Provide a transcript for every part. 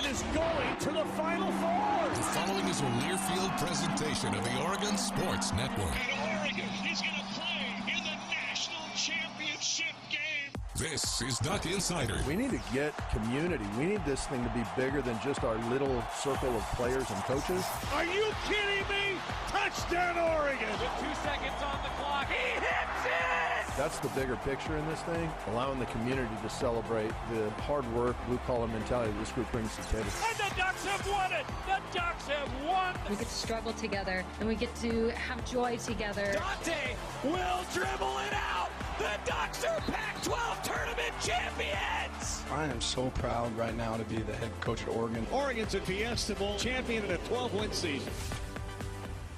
is going to the Final Four. The following is a Learfield presentation of the Oregon Sports Network. And Oregon is going to play in the national championship game. This is Duck Insider. We need to get community. We need this thing to be bigger than just our little circle of players and coaches. Are you kidding me? Touchdown, Oregon. With 2 seconds on the clock. He hits it! That's the bigger picture in this thing, allowing the community to celebrate the hard work, blue-collar mentality this group brings to the table. And the Ducks have won it. The Ducks have won. We get to struggle together, and we get to have joy together. Tuote will dribble it out. The Ducks are Pac-12 tournament champions. I am so proud right now to be the head coach at Oregon. Oregon's a Fiesta Bowl champion in a 12-win season.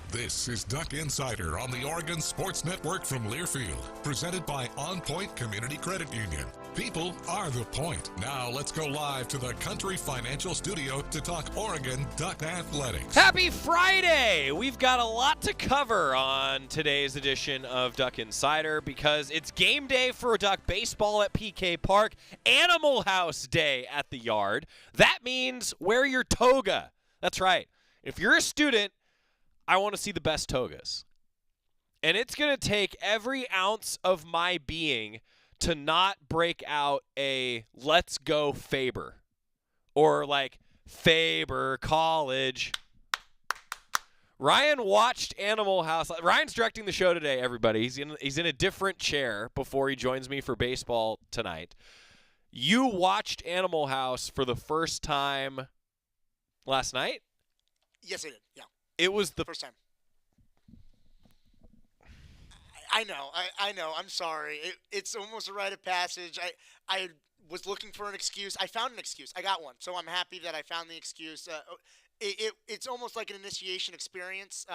This is Duck Insider on the Oregon Sports Network from Learfield, presented by OnPoint Community Credit Union. People are the point. Now let's go live to the Country Financial Studio to talk Oregon Duck Athletics. Happy Friday! We've got a lot to cover on today's edition of Duck Insider because it's game day for Duck baseball at PK Park, Animal House Day at the Yard. That means wear your toga. That's right. If you're a student, I want to see the best togas. And it's going to take every ounce of my being to not break out a let's go Faber or like Faber College. Ryan watched Animal House. Ryan's directing the show today, everybody. He's in a different chair before he joins me for baseball tonight. You watched Animal House for the first time last night? Yes, I did, yeah. It was the first time. I know. I'm sorry. It's almost a rite of passage. I was looking for an excuse. I found an excuse. I got one. So I'm happy that I found the excuse. It's almost like an initiation experience.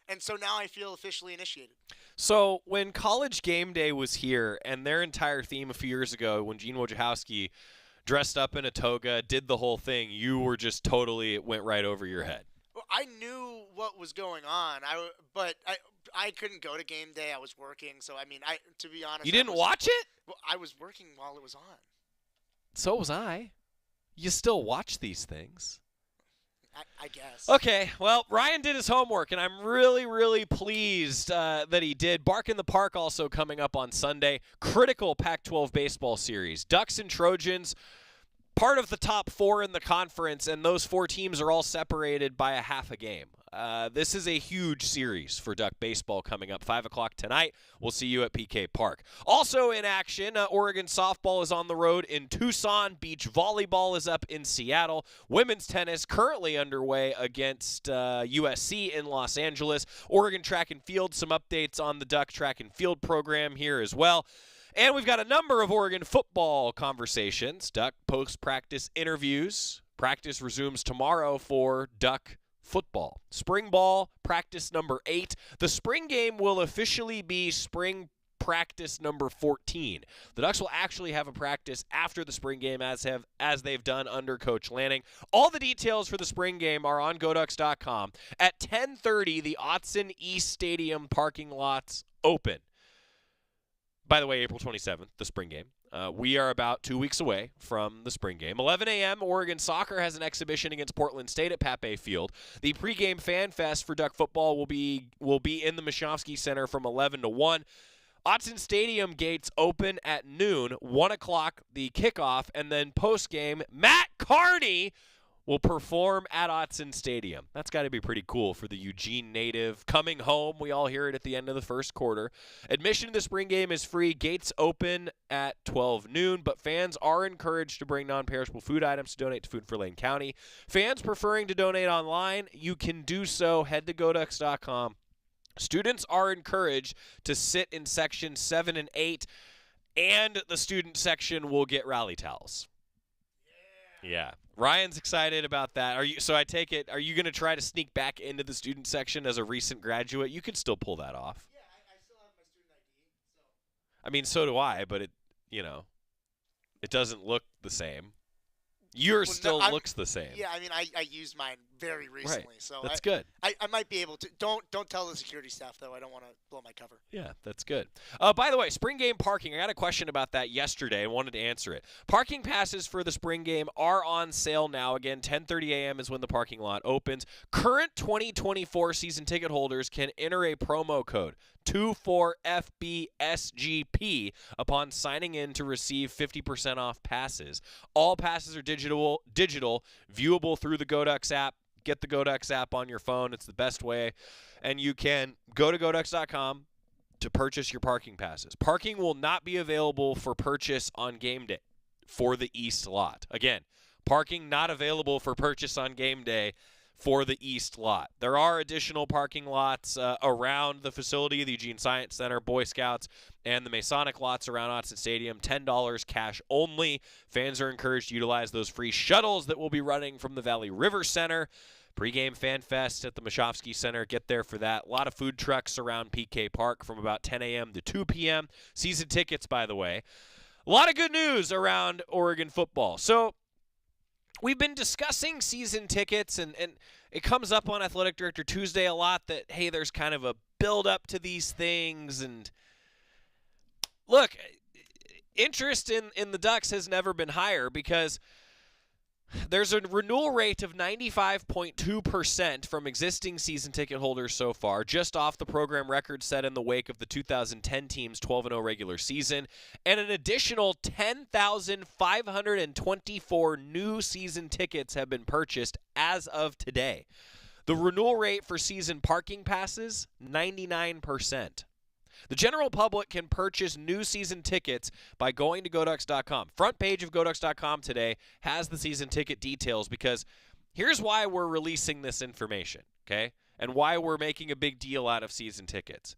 And so now I feel officially initiated. So when College Game Day was here and their entire theme a few years ago when Gene Wojciechowski dressed up in a toga, did the whole thing, you were just totally, it went right over your head. Well, I knew what was going on, but I couldn't go to game day. I was working, so I mean, to be honest, you didn't watch it? Well, I was working while it was on. So was I. You still watch these things. I guess. Okay, well, Ryan did his homework, and I'm really, really pleased that he did. Bark in the Park also coming up on Sunday. Critical Pac-12 baseball series. Ducks and Trojans, part of the top four in the conference, and those four teams are all separated by a half a game. This is a huge series for Duck baseball coming up 5 o'clock tonight. We'll see you at PK Park. Also in action, Oregon softball is on the road in Tucson. Beach volleyball is up in Seattle. Women's tennis currently underway against USC in Los Angeles. Oregon track and field, some updates on the Duck track and field program here as well. And we've got a number of Oregon football conversations, Duck post-practice interviews. Practice resumes tomorrow for Duck football. Spring ball, practice number 8. The spring game will officially be spring practice number 14. The Ducks will actually have a practice after the spring game as they've done under Coach Lanning. All the details for the spring game are on GoDucks.com. At 10:30, the Autzen East Stadium parking lots open. By the way, April 27th, the spring game. We are about 2 weeks away from the spring game. 11 a.m., Oregon Soccer has an exhibition against Portland State at Pape Field. The pregame fan fest for Duck football will be in the Michovsky Center from 11 to 1. Autzen Stadium gates open at noon, 1 o'clock, the kickoff, and then postgame, Matt Carney will perform at Autzen Stadium. That's got to be pretty cool for the Eugene native. Coming home, we all hear it at the end of the first quarter. Admission to the spring game is free. Gates open at 12 noon, but fans are encouraged to bring non-perishable food items to donate to Food for Lane County. Fans preferring to donate online, you can do so. Head to GoDucks.com. Students are encouraged to sit in sections 7 and 8, and the student section will get rally towels. Yeah. Ryan's excited about that. So I take it, are you going to try to sneak back into the student section as a recent graduate? You can still pull that off. Yeah, I still have my student ID. So. I mean, so do I, but it doesn't look the same. Yours Well, still looks the same. Yeah, I mean, I used mine very recently, so That's good. I might be able to. Don't tell the security staff though. I don't want to blow my cover. Yeah, that's good. By the way, spring game parking. I got a question about that yesterday and wanted to answer it. Parking passes for the spring game are on sale now. Again, 10:30 a.m. is when the parking lot opens. Current 2024 season ticket holders can enter a promo code 24FBSGP upon signing in to receive 50% off passes. All passes are digital, viewable through the GoDucks app. Get the GoDucks app on your phone. It's the best way. And you can go to GoDucks.com to purchase your parking passes. Parking will not be available for purchase on game day for the East lot. Again, parking not available for purchase on game day for the East lot. There are additional parking lots around the facility, the Eugene Science Center, Boy Scouts, and the Masonic lots around Autzen Stadium. $10 cash only. Fans are encouraged to utilize those free shuttles that will be running from the Valley River Center. Pre-game Fan Fest at the Mashofsky Center. Get there for that. A lot of food trucks around PK Park from about 10 a.m. to 2 p.m. Season tickets, by the way. A lot of good news around Oregon football. So we've been discussing season tickets, and it comes up on Athletic Director Tuesday a lot that, hey, there's kind of a build-up to these things. And look, interest in the Ducks has never been higher because there's a renewal rate of 95.2% from existing season ticket holders so far, just off the program record set in the wake of the 2010 team's 12-0 regular season, and an additional 10,524 new season tickets have been purchased as of today. The renewal rate for season parking passes, 99%. The general public can purchase new season tickets by going to GoDucks.com. Front page of GoDucks.com today has the season ticket details because here's why we're releasing this information, okay? And why we're making a big deal out of season tickets.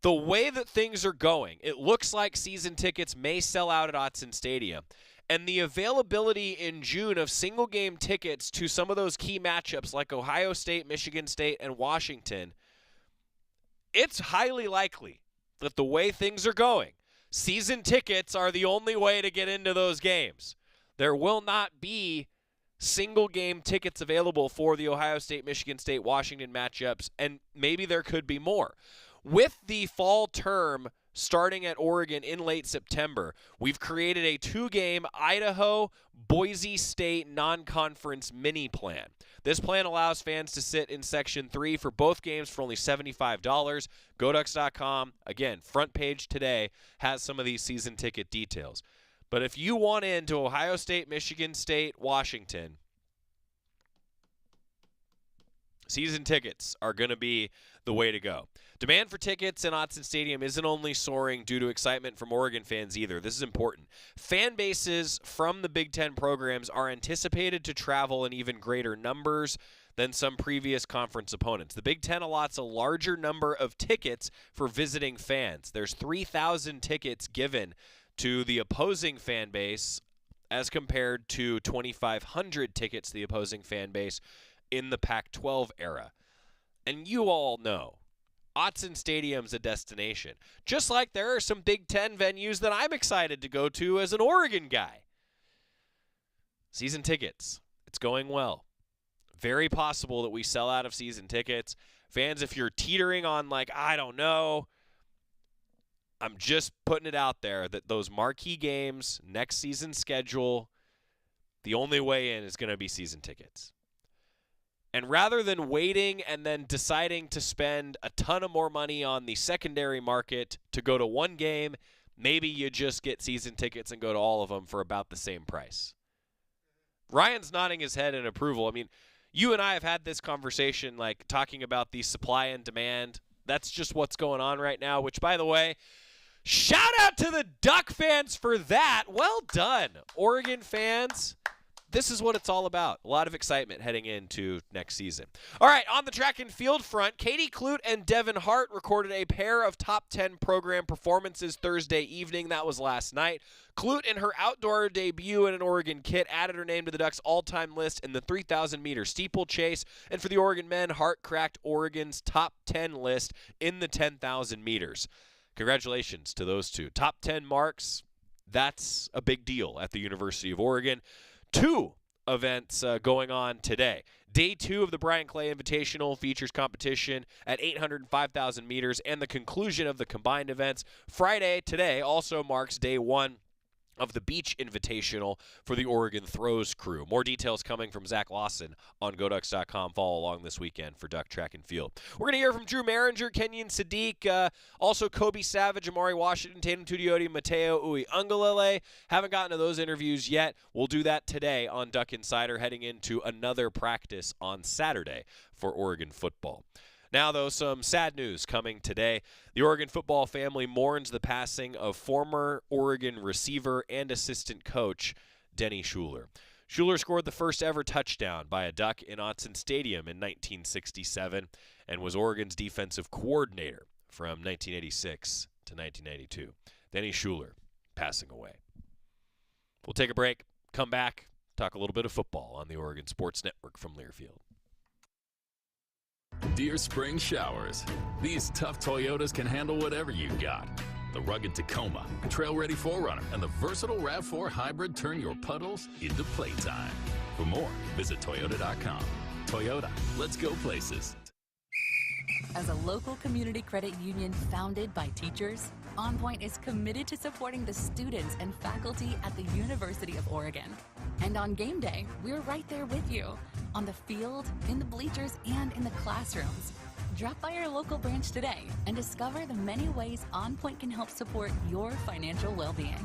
The way that things are going, it looks like season tickets may sell out at Autzen Stadium. And the availability in June of single-game tickets to some of those key matchups like Ohio State, Michigan State, and Washington, it's highly likely that the way things are going, season tickets are the only way to get into those games. There will not be single-game tickets available for the Ohio State, Michigan State, Washington matchups, and maybe there could be more. With the fall term starting at Oregon in late September, we've created a 2-game Idaho-Boise State non-conference mini plan. This plan allows fans to sit in Section 3 for both games for only $75. GoDucks.com, again, front page today, has some of these season ticket details. But if you want into Ohio State, Michigan State, Washington, season tickets are going to be the way to go. Demand for tickets in Autzen Stadium isn't only soaring due to excitement from Oregon fans either. This is important. Fan bases from the Big Ten programs are anticipated to travel in even greater numbers than some previous conference opponents. The Big Ten allots a larger number of tickets for visiting fans. There's 3,000 tickets given to the opposing fan base as compared to 2,500 tickets to the opposing fan base in the Pac-12 era. And you all know, Autzen Stadium's a destination. Just like there are some Big Ten venues that I'm excited to go to as an Oregon guy. Season tickets, it's going well. Very possible that we sell out of season tickets. Fans, if you're teetering on like, I don't know, I'm just putting it out there that those marquee games, next season schedule, the only way in is going to be season tickets. And rather than waiting and then deciding to spend a ton of more money on the secondary market to go to one game, maybe you just get season tickets and go to all of them for about the same price. Ryan's nodding his head in approval. I mean, you and I have had this conversation, like talking about the supply and demand. That's just what's going on right now, which, by the way, shout out to the Duck fans for that. Well done, Oregon fans. This is what it's all about. A lot of excitement heading into next season. All right, on the track and field front, Katie Kloot and Devin Hart recorded a pair of top 10 program performances Thursday evening. That was last night. Kloot, in her outdoor debut in an Oregon kit, added her name to the Ducks' all-time list in the 3,000-meter steeplechase. And for the Oregon men, Hart cracked Oregon's top 10 list in the 10,000 meters. Congratulations to those two. Top 10 marks, that's a big deal at the University of Oregon. two events going on today. Day 2 of the Bryant Clay Invitational features competition at 800 and 5,000 meters, and the conclusion of the combined events Friday today also marks day 1 of the Beach Invitational for the Oregon Throws crew. More details coming from Zach Lawson on GoDucks.com. Follow along this weekend for Duck Track and Field. We're going to hear from Drew Maringer, Kenyon Sadiq, also Kobe Savage, Amari Washington, Tatum Tuote, Matteo Ungeil. Haven't gotten to those interviews yet. We'll do that today on Duck Insider, heading into another practice on Saturday for Oregon football. Now, though, some sad news coming today. The Oregon football family mourns the passing of former Oregon receiver and assistant coach Denny Schuler. Schuler scored the first ever touchdown by a Duck in Autzen Stadium in 1967 and was Oregon's defensive coordinator from 1986 to 1992. Denny Schuler passing away. We'll take a break, come back, talk a little bit of football on the Oregon Sports Network from Learfield. Deer Spring Showers. These tough Toyotas can handle whatever you've got. The rugged Tacoma, trail-ready 4Runner, and the versatile RAV4 Hybrid turn your puddles into playtime. For more, visit Toyota.com. Toyota, let's go places. As a local community credit union founded by teachers, OnPoint is committed to supporting the students and faculty at the University of Oregon. And on game day, we're right there with you, on the field, in the bleachers, and in the classrooms. Drop by our local branch today and discover the many ways OnPoint can help support your financial well-being.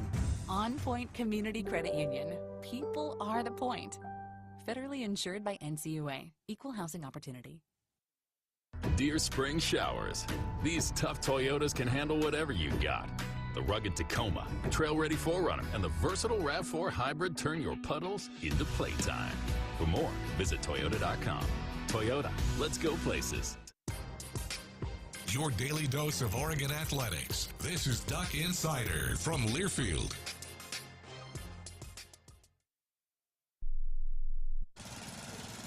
OnPoint Community Credit Union. People are the point. Federally insured by NCUA. Equal housing opportunity. Deer Spring Showers. These tough Toyotas can handle whatever you've got. The rugged Tacoma, trail-ready 4Runner, and the versatile RAV4 Hybrid turn your puddles into playtime. For more, visit Toyota.com. Toyota, let's go places. Your daily dose of Oregon athletics. This is Duck Insider from Learfield.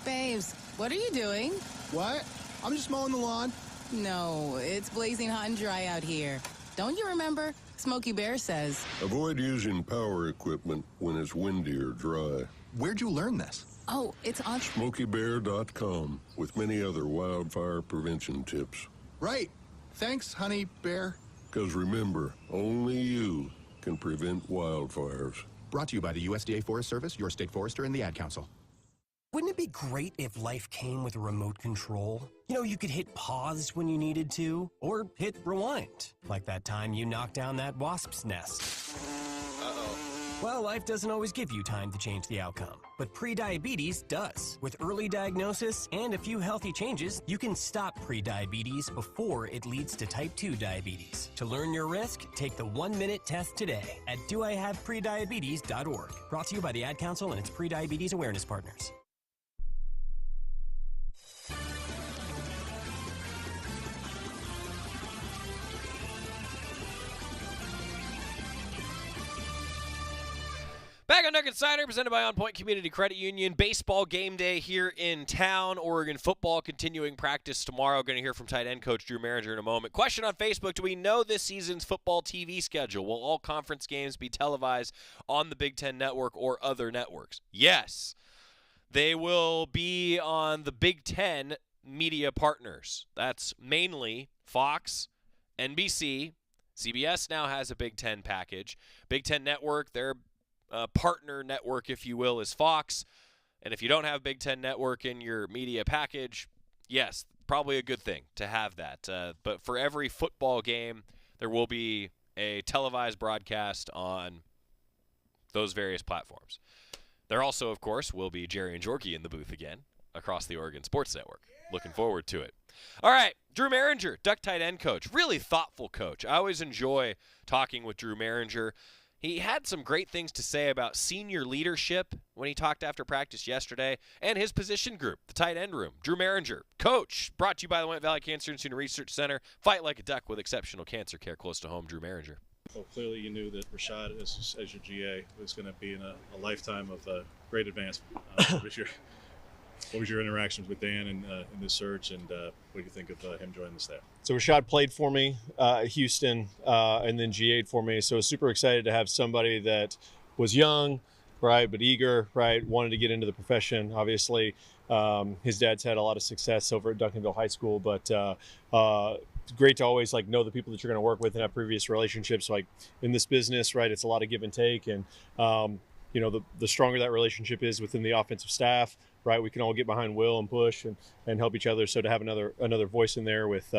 Babes, what are you doing? What? I'm just mowing the lawn. No, it's blazing hot and dry out here. Don't you remember? Smokey Bear says, avoid using power equipment when it's windy or dry. Where'd you learn this? Oh, it's on SmokeyBear.com with many other wildfire prevention tips. Right. Thanks, honey bear. Because remember, only you can prevent wildfires. Brought to you by the USDA Forest Service, your state forester, and the Ad Council. Wouldn't it be great if life came with a remote control? You know, you could hit pause when you needed to, or hit rewind, like that time you knocked down that wasp's nest. Uh-oh. Well, life doesn't always give you time to change the outcome, but prediabetes does. With early diagnosis and a few healthy changes, you can stop prediabetes before it leads to type 2 diabetes. To learn your risk, take the 1-minute test today at doihaveprediabetes.org. Brought to you by the Ad Council and its prediabetes awareness partners. Back on Duck Insider, presented by OnPoint Community Credit Union. Baseball game day here in town. Oregon football continuing practice tomorrow. Going to hear from tight end coach Drew Maringer in a moment. Question on Facebook, do we know this season's football TV schedule? Will all conference games be televised on the Big Ten Network or other networks? Yes. They will be on the Big Ten media partners. That's mainly Fox, NBC. CBS now has a Big Ten package. Big Ten Network, their partner network, if you will, is Fox. And if you don't have Big Ten Network in your media package, yes, probably a good thing to have that. But for every football game, there will be a televised broadcast on those various platforms. There also, of course, will be Jerry and Jorky in the booth again across the Oregon Sports Network. Looking forward to it. All right, Drew Maringer, Duck tight end coach. Really thoughtful coach. I always enjoy talking with Drew Maringer. He had some great things to say about senior leadership when he talked after practice yesterday, and his position group, the tight end room. Drew Maringer, coach, brought to you by the Willamette Valley Cancer Institute and Research Center. Fight like a duck with exceptional cancer care close to home. Drew Maringer. Well, clearly you knew that Rashad, as your GA, was going to be in a lifetime of great advancement. What was your interactions with Dan in this search, and what do you think of him joining the staff? So Rashad played for me at Houston and then GA'd for me. So I was super excited to have somebody that was young, right, but eager, right, wanted to get into the profession. Obviously, his dad's had a lot of success over at Duncanville High School, but it's great to always like know the people that you're going to work with and have previous relationships. Like in this business, right, it's a lot of give and take, and you know, the stronger that relationship is within the offensive staff, right, we can all get behind Will and push and help each other. So to have another voice in there with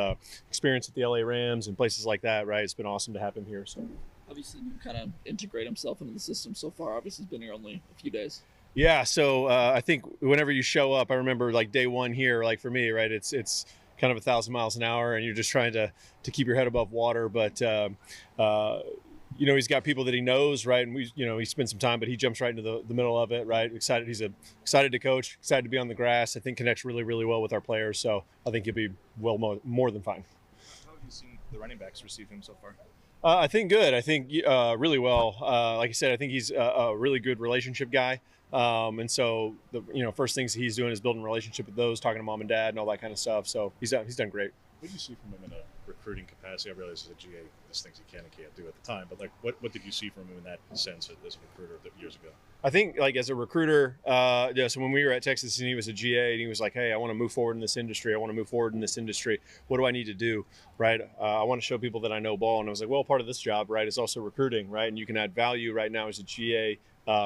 experience at the LA Rams and places like that, right, it's been awesome to have him here. So obviously you kind of integrate himself into the system so far. Obviously he's been here only a few days. Yeah, so I think whenever you show up, I remember like day one here, like for me, right, it's kind of 1,000 miles an hour and you're just trying to keep your head above water. But you know, he's got people that he knows, right? And he spent some time, but he jumps right into the middle of it, right? Excited. He's excited to coach, excited to be on the grass. I think connects really, really well with our players. So I think he'll be more than fine. How have you seen the running backs receive him so far? I think good. I think really well. Like I said, I think he's a really good relationship guy. And so the first things he's doing is building a relationship with those, talking to mom and dad and all that kind of stuff. So he's done great. What do you see from him in a recruiting capacity? I realize as a GA, there's things he can and can't do at the time, but like what did you see from him in that sense as a recruiter years ago? I think like as a recruiter, so when we were at Texas and he was a GA and he was like, hey, I want to move forward in this industry. I want to move forward in this industry. What do I need to do? Right. I want to show people that I know ball. And I was like, well, part of this job, right, is also recruiting, right? And you can add value right now as a GA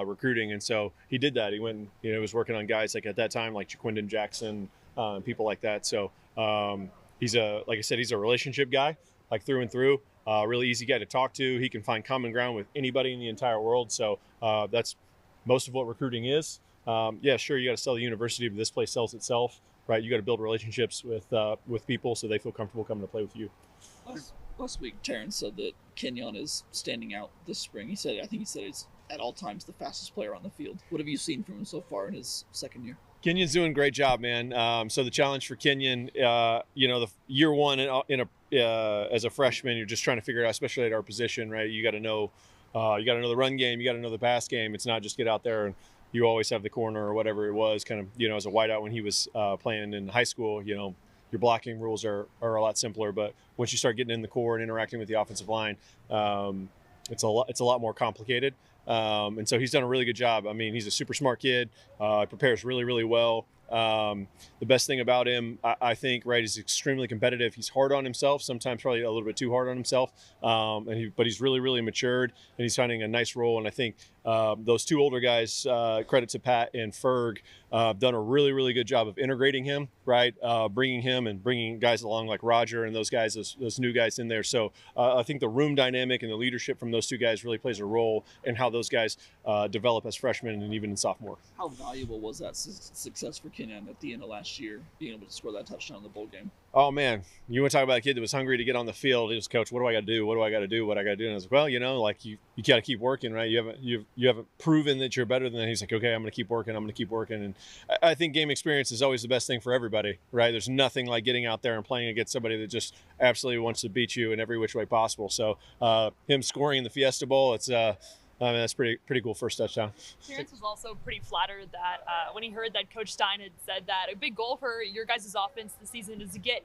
recruiting. And so he did that. He went, was working on guys like at that time, like Jaquindon Jackson, and people like that. So he's like I said, he's a relationship guy, like through and through. Really easy guy to talk to. He can find common ground with anybody in the entire world. So that's most of what recruiting is. Yeah, sure, you got to sell the university, but this place sells itself, right? You got to build relationships with people so they feel comfortable coming to play with you. Last week, Terrence said that Kenyon is standing out this spring. I think he said he's at all times the fastest player on the field. What have you seen from him so far in his second year? Kenyon's doing a great job, man. So the challenge for Kenyon, the year one as a freshman, you're just trying to figure it out, especially at our position, right? You got to know the run game, you got to know the pass game. It's not just get out there and you always have the corner or whatever it was. Kind of, as a wideout when he was playing in high school, your blocking rules are a lot simpler. But once you start getting in the core and interacting with the offensive line, it's a lot more complicated. And so he's done a really good job. I mean, he's a super smart kid, prepares really, really well. The best thing about him, I think, right, is extremely competitive. He's hard on himself, sometimes probably a little bit too hard on himself. But he's really, really matured and he's finding a nice role. And I think those two older guys, credit to Pat and Ferg, done a really, really good job of integrating him, right? Bringing him and bringing guys along like Roger and those guys, those new guys in there. So I think the room dynamic and the leadership from those two guys really plays a role in how those guys develop as freshmen and even in sophomore. How valuable was that success for Kenyon at the end of last year, being able to score that touchdown in the bowl game? Oh, man, you want to talk about a kid that was hungry to get on the field. He was, Coach, what do I got to do? What do I got to do? What I got to do? And I was like, well, you got to keep working, right? You haven't proven that you're better than that. He's like, okay, I'm going to keep working. I'm going to keep working. And I think game experience is always the best thing for everybody, right? There's nothing like getting out there and playing against somebody that just absolutely wants to beat you in every which way possible. So him scoring in the Fiesta Bowl, it's that's pretty cool first touchdown. Terrence was also pretty flattered that when he heard that Coach Stein had said that a big goal for your guys' offense this season is to get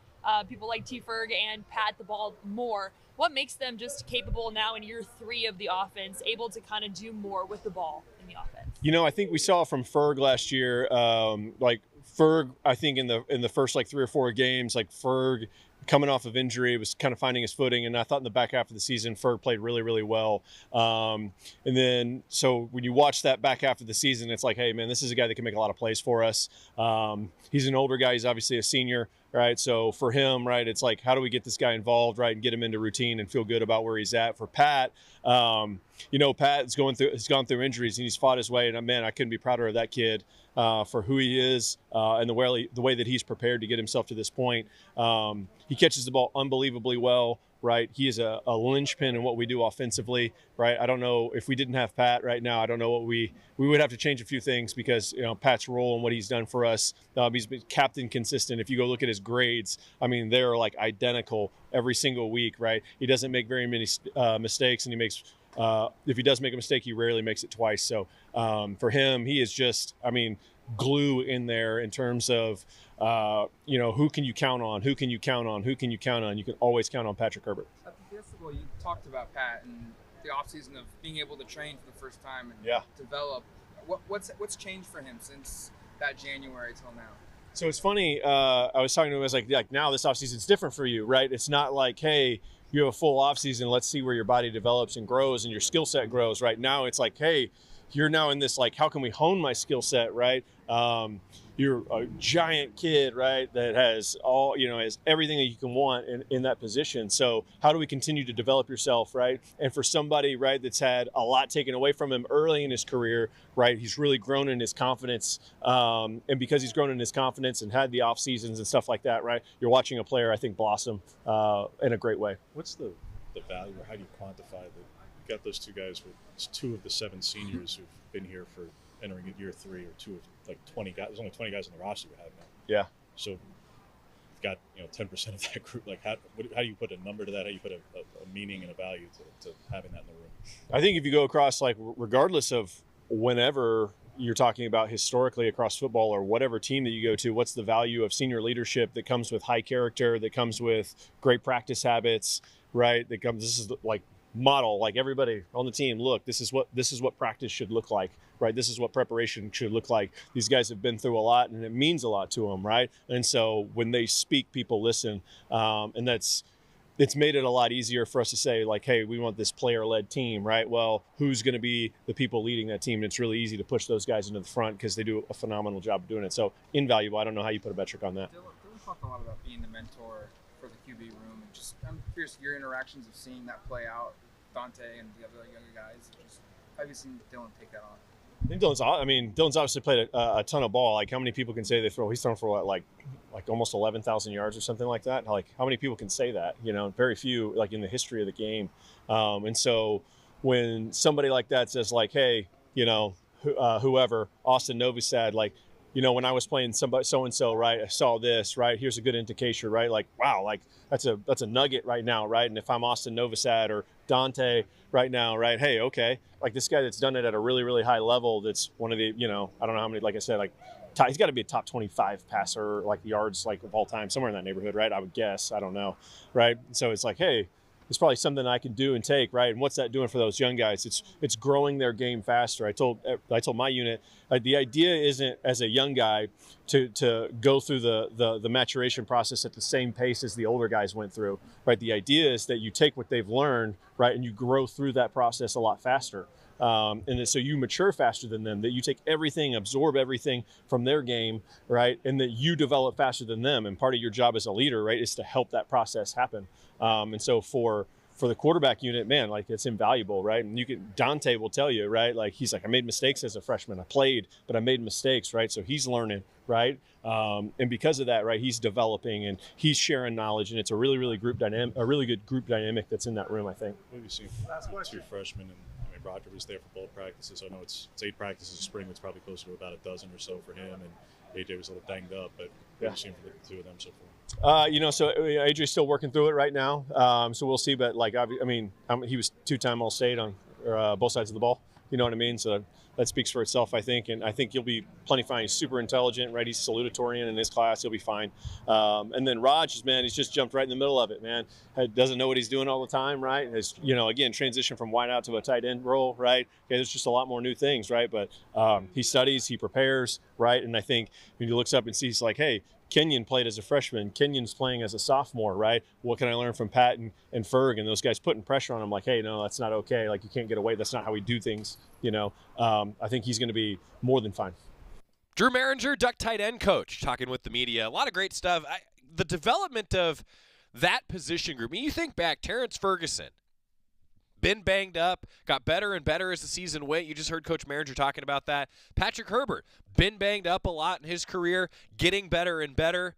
people like T. Ferg and Pat the ball more. What makes them just capable now in year 3 of the offense, able to kind of do more with the ball in the offense? I think we saw from Ferg last year, Ferg, I think in the first 3 or 4 games, Ferg coming off of injury was kind of finding his footing, and I thought in the back half of the season Ferg played really, really well. And then so when you watch that back half of the season, it's like, hey man, this is a guy that can make a lot of plays for us. He's an older guy, he's obviously a senior, right? So for him, right, it's like, how do we get this guy involved, right, and get him into routine and feel good about where he's at? For Pat, Pat's gone through injuries and he's fought his way, and man, I couldn't be prouder of that kid for who he is and the way that he's prepared to get himself to this point. He catches the ball unbelievably well, right? He is a linchpin in what we do offensively, right? I don't know if we didn't have Pat right now. I don't know what we would have to change a few things because Pat's role and what he's done for us. He's been captain consistent. If you go look at his grades, I mean they're identical every single week, right? He doesn't make very many mistakes, and he makes. If he does make a mistake, he rarely makes it twice. So for him, he is just, glue in there in terms of, who can you count on? Who can you count on? Who can you count on? You can always count on Patrick Herbert. At the Fiesta Well, you talked about Pat and the offseason of being able to train for the first time and Yeah. develop. What's changed for him since that January till now? So it's funny. I was talking to him. I was like now this offseason's different for you, right? It's not like, hey, you have a full offseason. Let's see where your body develops and grows and your skill set grows. Right now, it's like, hey, you're now in this, like, how can we hone my skill set, right? You're a giant kid, right, that has all, has everything that you can want in that position. So how do we continue to develop yourself, right? And for somebody, right, that's had a lot taken away from him early in his career, right, he's really grown in his confidence. And because he's grown in his confidence and had the off seasons and stuff like that, right, you're watching a player, I think, blossom in a great way. What's the value, or how do you quantify that? You got those two guys with 2 of the 7 seniors who've been here for entering year 3, or 2 of like 20 guys. There's only 20 guys on the roster we have now. Yeah. So you've got 10% of that group. Like how do you put a number to that? How do you put a meaning and a value to having that in the room? I think if you go across, like, regardless of whenever you're talking about historically across football or whatever team that you go to, what's the value of senior leadership that comes with high character, that comes with great practice habits, right? This is like model, like, everybody on the team, look, this is what practice should look like, right? This is what preparation should look like. These guys have been through a lot, and it means a lot to them, right? And so when they speak, people listen, and it's made it a lot easier for us to say, like, hey, we want this player-led team, right? Well, who's going to be the people leading that team? And it's really easy to push those guys into the front because they do a phenomenal job of doing it. So invaluable. I don't know how you put a metric on that. Dylan talked a lot about being the mentor for the QB room, and just, I'm curious your interactions of seeing that play out. Dante and the other younger guys, just how have you seen Dylan take that on? I think Dylan's obviously played a ton of ball. Like, how many people can say he's thrown for what, like almost 11,000 yards or something like that? Like, how many people can say that? Very few, like, in the history of the game. And so when somebody like that says, like, hey, whoever, Austin Novosad, like, when I was playing somebody so-and-so, right, I saw this, right, here's a good indication, right, like, wow, like, that's a nugget right now, right? And if I'm Austin Novosad or Dante right now, right, hey, okay, like, this guy that's done it at a really, really high level, that's one of the, I don't know how many, like I said, like, he's got to be a top 25 passer, like, yards, like, of all time, somewhere in that neighborhood, right? I would guess, I don't know, right? So it's like, hey, it's probably something I can do and take, right? And what's that doing for those young guys? It's growing their game faster. I told my unit, the idea isn't, as a young guy, to go through the maturation process at the same pace as the older guys went through, right? The idea is that you take what they've learned, right, and you grow through that process a lot faster. And so you mature faster than them, that you take everything, absorb everything from their game, right, and that you develop faster than them. And part of your job as a leader, right, is to help that process happen. And so for the quarterback unit, man, like, it's invaluable, right? And Dante will tell you, right, like, he's like, I made mistakes as a freshman. I played, but I made mistakes, right? So he's learning, right? And because of that, right, he's developing and he's sharing knowledge, and it's a really, really good group dynamic that's in that room, I think. What have you seen from 2 freshmen? And Roger was there for both practices. I know it's 8 practices in spring. It's probably closer to about a dozen or so for him, and AJ was a little banged up, but what have you seen from the 2 of them so far? So AJ's still working through it right now. So we'll see, but, like, he was 2-time All-State on both sides of the ball. You know what I mean? So that speaks for itself, I think. And I think he'll be plenty fine. He's super intelligent, right? He's salutatorian in his class. He'll be fine. And then Raj, man, he's just jumped right in the middle of it, man. Doesn't know what he's doing all the time, right? Has, again, transition from wide out to a tight end role, right? Okay, there's just a lot more new things, right? But he studies, he prepares, right? And I think when he looks up and sees, like, hey, Kenyon played as a freshman. Kenyon's playing as a sophomore, right? What can I learn from Pat and Ferg and those guys putting pressure on him? Like, hey, no, that's not okay. Like, you can't get away. That's not how we do things, I think he's going to be more than fine. Drew Maringer, Duck tight end coach, talking with the media. A lot of great stuff. The development of that position group. I mean, you think back, Terrence Ferguson, been banged up, got better and better as the season went. You just heard Coach Maringer talking about that. Patrick Herbert, been banged up a lot in his career, getting better and better.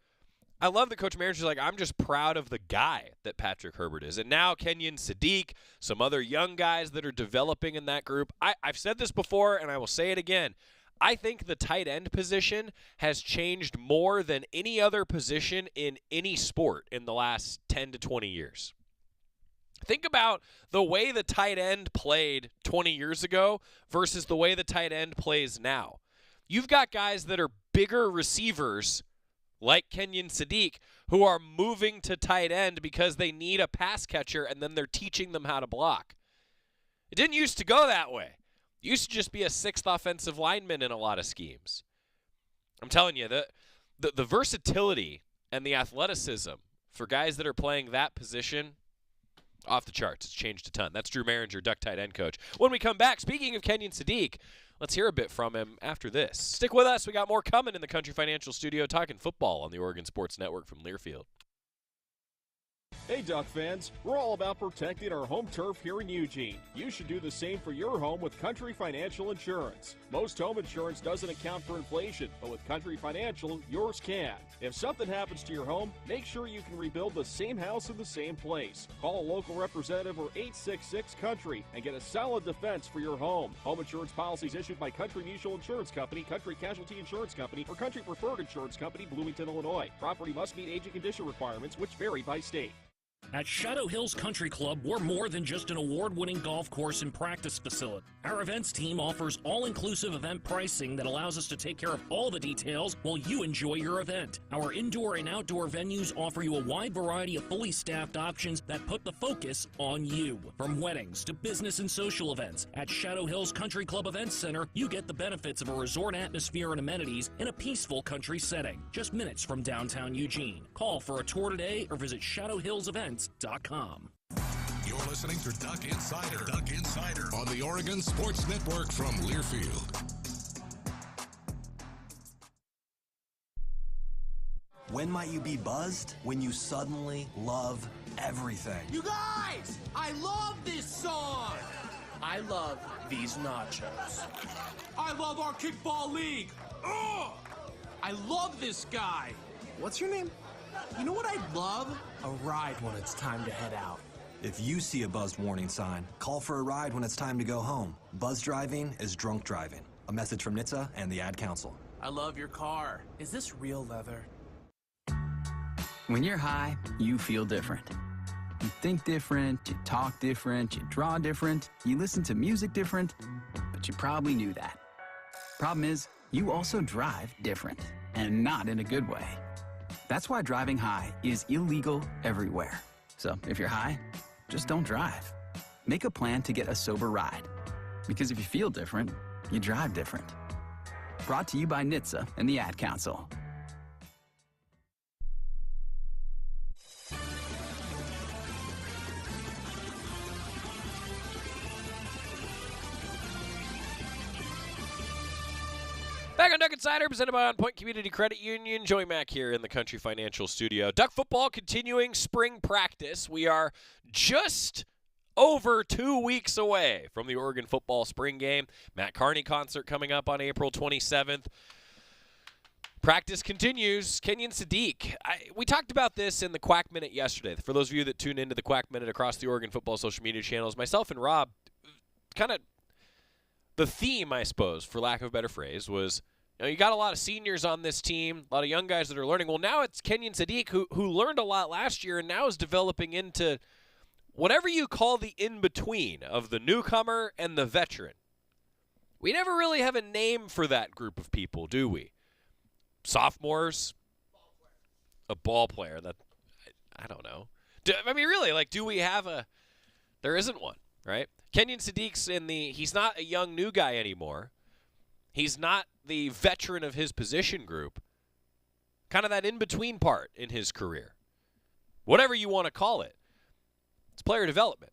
I love that Coach Maringer's like, I'm just proud of the guy that Patrick Herbert is. And now Kenyon Sadiq, some other young guys that are developing in that group. I've said this before, and I will say it again. I think the tight end position has changed more than any other position in any sport in the last 10 to 20 years. Think about the way the tight end played 20 years ago versus the way the tight end plays now. You've got guys that are bigger receivers like Kenyon Sadiq who are moving to tight end because they need a pass catcher and then they're teaching them how to block. It didn't used to go that way. It used to just be a sixth offensive lineman in a lot of schemes. I'm telling you, the versatility and the athleticism for guys that are playing that position, off the charts. It's changed a ton. That's Drew Maringer, Duck tight end coach. When we come back, speaking of Kenyon Sadiq, let's hear a bit from him after this. Stick with us. We got more coming in the Country Financial Studio, talking football on the Oregon Sports Network from Learfield. Hey, Duck fans, we're all about protecting our home turf here in Eugene. You should do the same for your home with Country Financial Insurance. Most home insurance doesn't account for inflation, but with Country Financial, yours can. If something happens to your home, make sure you can rebuild the same house in the same place. Call a local representative or 866-COUNTRY and get a solid defense for your home. Home insurance policies issued by Country Mutual Insurance Company, Country Casualty Insurance Company, or Country Preferred Insurance Company, Bloomington, Illinois. Property must meet age and condition requirements, which vary by state. At Shadow Hills Country Club, we're more than just an award-winning golf course and practice facility. Our events team offers all-inclusive event pricing that allows us to take care of all the details while you enjoy your event. Our indoor and outdoor venues offer you a wide variety of fully staffed options that put the focus on you. From weddings to business and social events, at Shadow Hills Country Club Events Center, you get the benefits of a resort atmosphere and amenities in a peaceful country setting, just minutes from downtown Eugene. Call for a tour today or visit shadowhillsevents.com. You're listening to Duck Insider. Duck Insider on the Oregon Sports Network from Learfield. When might you be buzzed? When you suddenly love everything. You guys, I love this song. I love these nachos. I love our kickball league. Ugh! I love this guy. What's your name? You know what I'd love? A ride when it's time to head out. If you see a buzzed warning sign, call for a ride when it's time to go home. Buzz driving is drunk driving. A message from NHTSA and the Ad Council. I love your car. Is this real leather? When you're high, you feel different. You think different, you talk different, you draw different, you listen to music different, but you probably knew that. Problem is, you also drive different, and not in a good way. That's why driving high is illegal everywhere. So if you're high, just don't drive. Make a plan to get a sober ride. Because if you feel different, you drive different. Brought to you by NHTSA and the Ad Council. Back on Duck Insider, presented by OnPoint Community Credit Union. Joey Mack here in the Country Financial Studio. Duck football continuing spring practice. We are just over 2 weeks away from the Oregon football spring game. Matt Carney concert coming up on April 27th. Practice continues. Kenyon Sadiq. We talked about this in the Quack Minute yesterday. For those of you that tune into the Quack Minute across the Oregon football social media channels, myself and Rob, kind of the theme, I suppose, for lack of a better phrase, was you got a lot of seniors on this team, a lot of young guys that are learning. Well, now it's Kenyon Sadiq, who learned a lot last year and now is developing into whatever you call the in-between of the newcomer and the veteran. We never really have a name for that group of people, do we? Sophomores? A ball player. That I don't know. Really, do we have a... There isn't one, right? Kenyon Sadiq's he's not a young new guy anymore. He's not the veteran of his position group. Kind of that in-between part in his career. Whatever you want to call it. It's player development.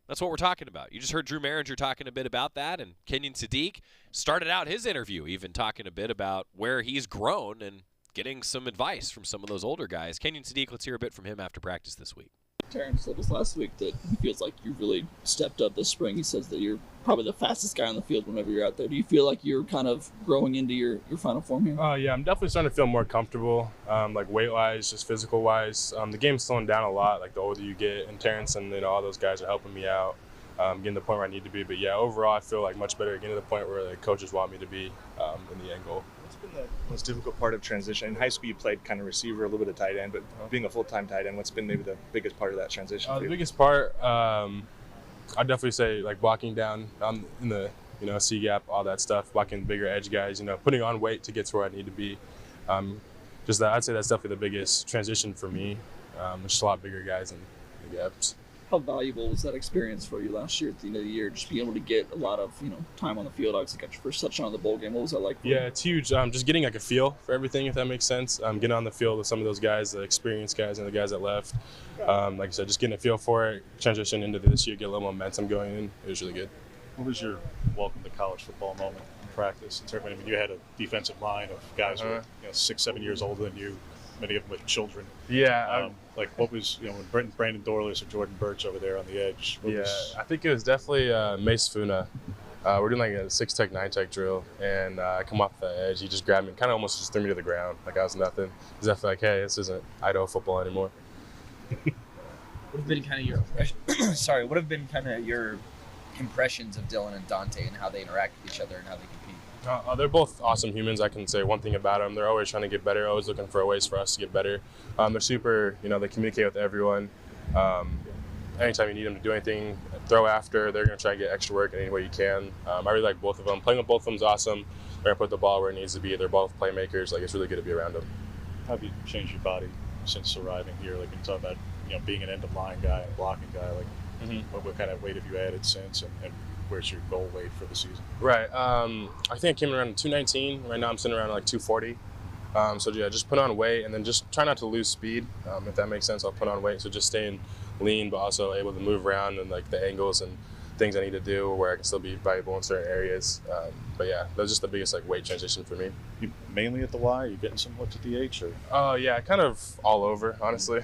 That's what we're talking about. You just heard Drew Maringer talking a bit about that, and Kenyon Sadiq started out his interview even talking a bit about where he's grown and getting some advice from some of those older guys. Kenyon Sadiq, let's hear a bit from him after practice this week. Terrence told us last week that he feels like you really stepped up this spring. He says that you're probably the fastest guy on the field whenever you're out there. Do you feel like you're kind of growing into your final form here? Yeah, I'm definitely starting to feel more comfortable, weight-wise, just physical-wise. The game's slowing down a lot, the older you get, and Terrence and all those guys are helping me out, getting to the point where I need to be. But yeah, overall, I feel much better getting to the point where the coaches want me to be in the end goal. What's been the most difficult part of transition? In high school, you played kind of receiver, a little bit of tight end, but being a full-time tight end, what's been maybe the biggest part of that transition for you? The biggest part, I'd definitely say blocking down in the C-gap, all that stuff, blocking bigger edge guys, putting on weight to get to where I need to be. just that, I'd say that's definitely the biggest transition for me. Just a lot bigger guys and the gaps. How valuable was that experience for you last year at the end of the year, just being able to get a lot of time on the field? Obviously, got your first touchdown in the bowl game. What was that like for you? Yeah, it's huge. Just getting like a feel for everything, if that makes sense. Getting on the field with some of those guys, the experienced guys and the guys that left. Like I said, just getting a feel for it, transition into this year, get a little momentum going in. It was really good. What was your welcome to college football moment in practice? I mean, you had a defensive line of guys who were 6, 7 years older than you, many of them with children. Yeah. What was, when Brandon Dorless or Jordan Birch over there on the edge? I think it was definitely Mace Funa. We're doing like a 6-tech, 9-tech drill, and I come off the edge. He just grabbed me and kind of almost just threw me to the ground like I was nothing. He's definitely like, hey, this isn't Idaho football anymore. What have been kind of your what have been kind of your impressions of Dylan and Dante and how they interact with each other and how they compete? They're both awesome humans. I can say one thing about them. They're always trying to get better, always looking for ways for us to get better. They're super, they communicate with everyone. Anytime you need them to do anything, throw after, they're going to try to get extra work in any way you can. I really like both of them. Playing with both of them is awesome. They're going to put the ball where it needs to be. They're both playmakers. Like, it's really good to be around them. How have you changed your body since arriving here? Like, when you talk about, being an end-of-line guy and blocking guy, like, what kind of weight have you added since, and where's your goal weight for the season? Right. I think I came around 219. Right now I'm sitting around like 240. So yeah, just put on weight and then just try not to lose speed. If that makes sense, I'll put on weight. So just staying lean, but also able to move around and like the angles and things I need to do where I can still be valuable in certain areas. But yeah, that's just the biggest like weight transition for me. You mainly at the Y? Are you getting some looks at the H? Or? Yeah, kind of all over, honestly.